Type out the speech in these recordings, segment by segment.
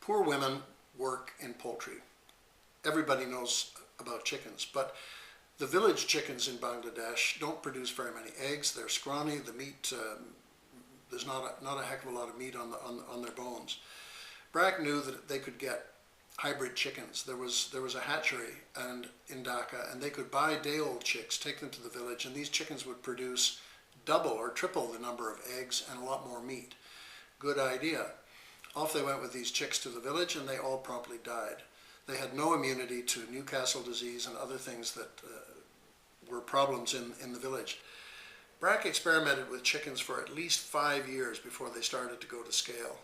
Poor women work in poultry. Everybody knows about chickens, but the village chickens in Bangladesh don't produce very many eggs. They're scrawny. The meat, there's not a heck of a lot of meat on their bones. BRAC knew that they could get hybrid chickens. There was a hatchery in Dhaka, and they could buy day-old chicks, take them to the village, and these chickens would produce double or triple the number of eggs and a lot more meat. Good idea. Off they went with these chicks to the village, and they all promptly died. They had no immunity to Newcastle disease and other things that were problems in the village. BRAC experimented with chickens for at least 5 years before they started to go to scale.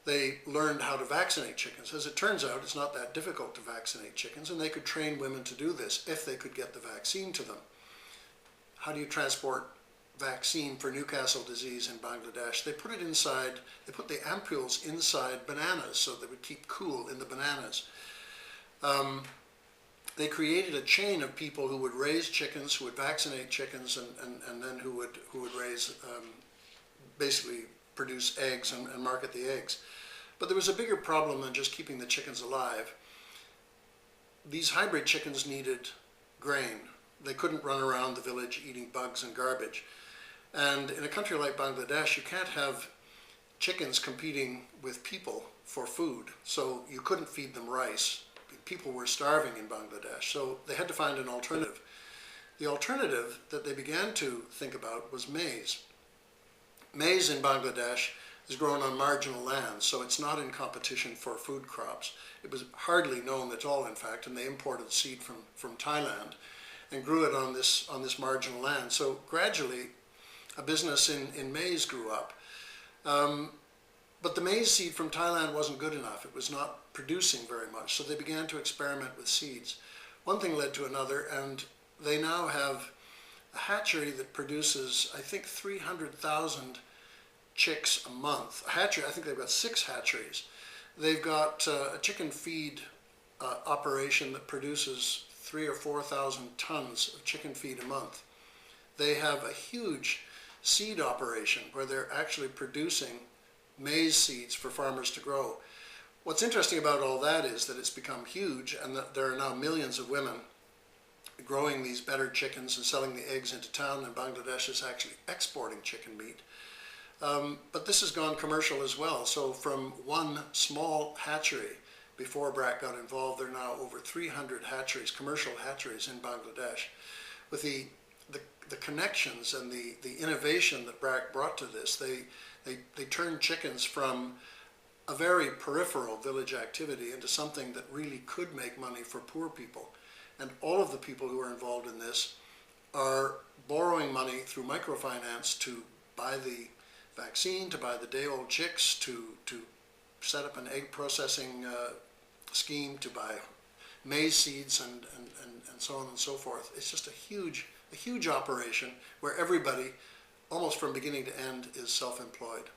They learned how to vaccinate chickens. As it turns out, it's not that difficult to vaccinate chickens, and they could train women to do this if they could get the vaccine to them. How do you transport vaccine for Newcastle disease in Bangladesh? They put it inside, they put the ampules inside bananas so they would keep cool in the bananas. They created a chain of people who would raise chickens, who would vaccinate chickens, and then who would raise, basically produce eggs and market the eggs. But there was a bigger problem than just keeping the chickens alive. These hybrid chickens needed grain. They couldn't run around the village eating bugs and garbage. And in a country like Bangladesh, you can't have chickens competing with people for food. So you couldn't feed them rice. People were starving in Bangladesh, so they had to find an alternative. The alternative that they began to think about was maize. Maize in Bangladesh is grown on marginal lands, so it's not in competition for food crops. It was hardly known at all, in fact, and they imported seed from Thailand and grew it on this marginal land. So gradually, a business in maize grew up. But the maize seed from Thailand wasn't good enough. It was not producing very much, so they began to experiment with seeds. One thing led to another, and they now have a hatchery that produces, I think, 300,000 chicks a month. A hatchery, I think they've got 6 hatcheries. They've got a chicken feed operation that produces 3,000 or 4,000 tons of chicken feed a month. They have a huge seed operation where they're actually producing maize seeds for farmers to grow. What's interesting about all that is that it's become huge, and that there are now millions of women growing these better chickens and selling the eggs into town, and Bangladesh is actually exporting chicken meat. But this has gone commercial as well. So from one small hatchery, before BRAC got involved, there are now over 300 hatcheries, commercial hatcheries in Bangladesh. With the connections and the innovation that BRAC brought to this, they turned chickens from a very peripheral village activity into something that really could make money for poor people. And all of the people who are involved in this are borrowing money through microfinance to buy the vaccine, to buy the day-old chicks, to set up an egg processing scheme, to buy maize seeds, and so on and so forth. It's just a huge operation where everybody, almost from beginning to end, is self-employed.